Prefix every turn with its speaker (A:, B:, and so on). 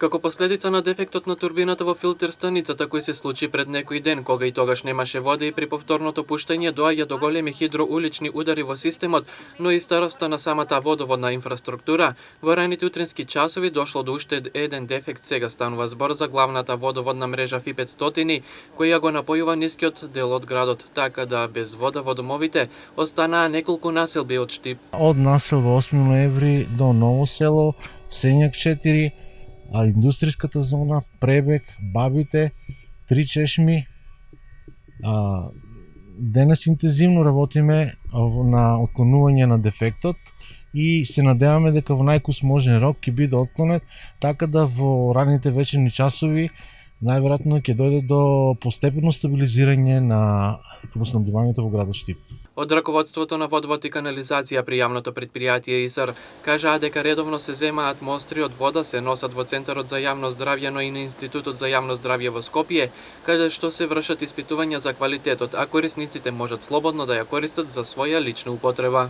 A: Како последица на дефектот на турбината во филтер станицата кој се случи пред некој ден, кога и тогаш немаше вода и при повторното пуштање доаѓа до големи хидроулични удари во системот, но и староста на самата водоводна инфраструктура, во раните утрински часови дошло до уште еден дефект. Сега станува збор за главната водоводна мрежа ФИ-500, која го напојува нискиот дел од градот, така да без вода во домовите останаа неколку населби од Штип.
B: Од населба 8 ноември до Ново село, Сењак 4, а индустријската зона, Пребег, Бабите, Три чешми. Денес интензивно работиме на отклонување на дефектот и се надеваме дека во најкус можен рок ќе биде отклонет, така да во раните вечерни часови најверојатно ќе дојде до постепено стабилизирање на водоснабдувањето во градот Штип.
A: Од раководството на водовод и канализација при јавното претпријатие ИСР кажаа дека редовно се земаат мостри од вода, се носат во Центарот за јавно здравје, но и на Институтот за јавно здравје во Скопје, каде што се вршат испитувања за квалитетот, а корисниците можат слободно да ја користат за своја лична употреба.